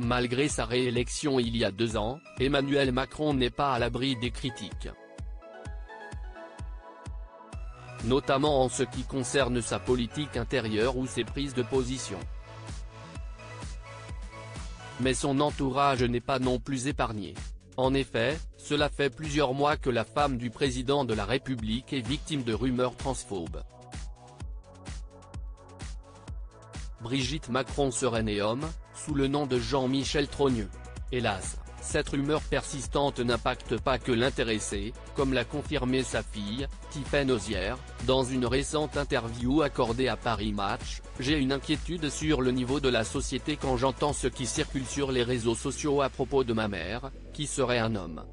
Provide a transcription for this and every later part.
Malgré sa réélection il y a 2 ans, Emmanuel Macron n'est pas à l'abri des critiques. Notamment en ce qui concerne sa politique intérieure ou ses prises de position. Mais son entourage n'est pas non plus épargné. En effet, cela fait plusieurs mois que la femme du président de la République est victime de rumeurs transphobes. Brigitte Macron serait née homme, sous le nom de Jean-Michel Trogneux. Hélas, cette rumeur persistante n'impacte pas que l'intéressé, comme l'a confirmé sa fille, Tiphaine Ozière, dans une récente interview accordée à Paris Match. « J'ai une inquiétude sur le niveau de la société quand j'entends ce qui circule sur les réseaux sociaux à propos de ma mère, qui serait un homme.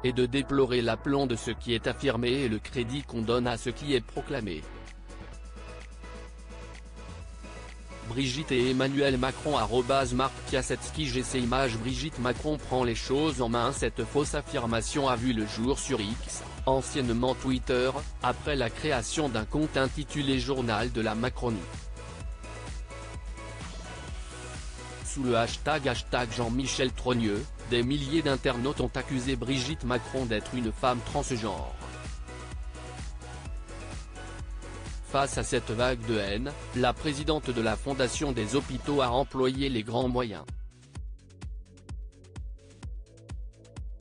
Et de déplorer l'aplomb de ce qui est affirmé et le crédit qu'on donne à ce qui est proclamé. » Brigitte et Emmanuel Macron @Marc Piasecki. Ces images. Brigitte Macron prend les choses en main. Cette fausse affirmation a vu le jour sur X, anciennement Twitter, après la création d'un compte intitulé Journal de la Macronie. Sous le hashtag Jean-Michel Trogneux, des milliers d'internautes ont accusé Brigitte Macron d'être une femme transgenre. Face à cette vague de haine, la présidente de la Fondation des hôpitaux a employé les grands moyens.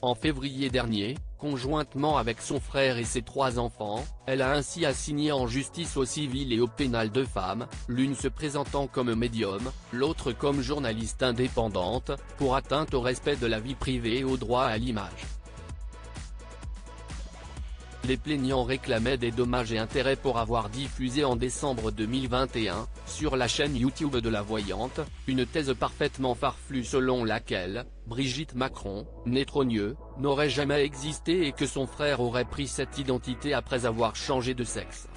En février dernier, conjointement avec son frère et ses 3 enfants, elle a ainsi assigné en justice au civil et au pénal 2 femmes, l'une se présentant comme médium, l'autre comme journaliste indépendante, pour atteinte au respect de la vie privée et au droit à l'image. Les plaignants réclamaient des dommages et intérêts pour avoir diffusé en décembre 2021, sur la chaîne YouTube de la voyante, une thèse parfaitement farfelue selon laquelle Brigitte Macron, née Trogneux, n'aurait jamais existé et que son frère aurait pris cette identité après avoir changé de sexe.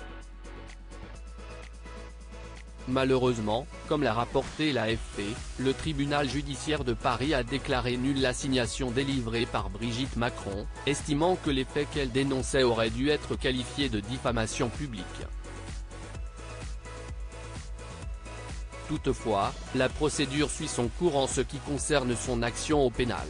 Malheureusement, comme l'a rapporté l'AFP, le tribunal judiciaire de Paris a déclaré nulle l'assignation délivrée par Brigitte Macron, estimant que les faits qu'elle dénonçait auraient dû être qualifiés de diffamation publique. Toutefois, la procédure suit son cours en ce qui concerne son action au pénal.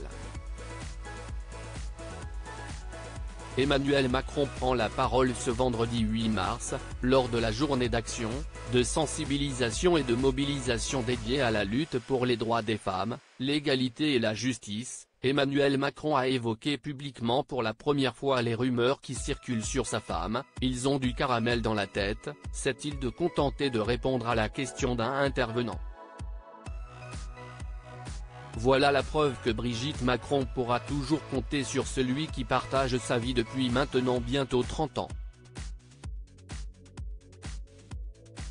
Emmanuel Macron prend la parole ce vendredi 8 mars, lors de la journée d'action, de sensibilisation et de mobilisation dédiée à la lutte pour les droits des femmes, l'égalité et la justice. Emmanuel Macron a évoqué publiquement pour la première fois les rumeurs qui circulent sur sa femme. Ils ont du caramel dans la tête, s'est-il de contenté de répondre à la question d'un intervenant. Voilà la preuve que Brigitte Macron pourra toujours compter sur celui qui partage sa vie depuis maintenant bientôt 30 ans.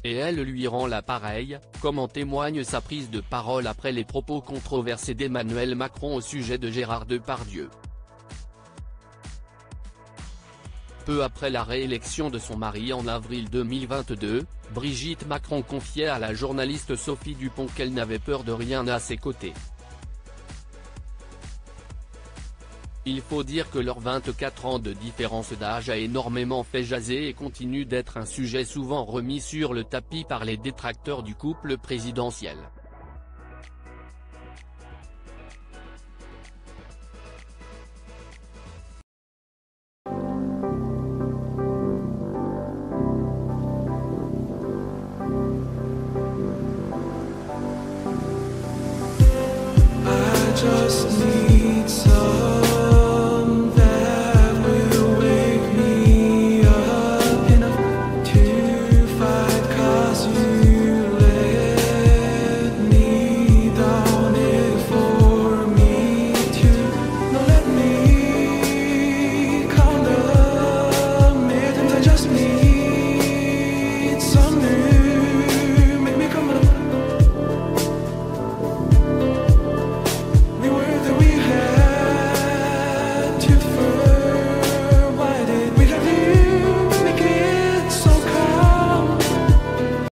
Et elle lui rend l'appareil, comme en témoigne sa prise de parole après les propos controversés d'Emmanuel Macron au sujet de Gérard Depardieu. Peu après la réélection de son mari en avril 2022, Brigitte Macron confiait à la journaliste Sophie Dupont qu'elle n'avait peur de rien à ses côtés. Il faut dire que leurs 24 ans de différence d'âge a énormément fait jaser et continue d'être un sujet souvent remis sur le tapis par les détracteurs du couple présidentiel. I just need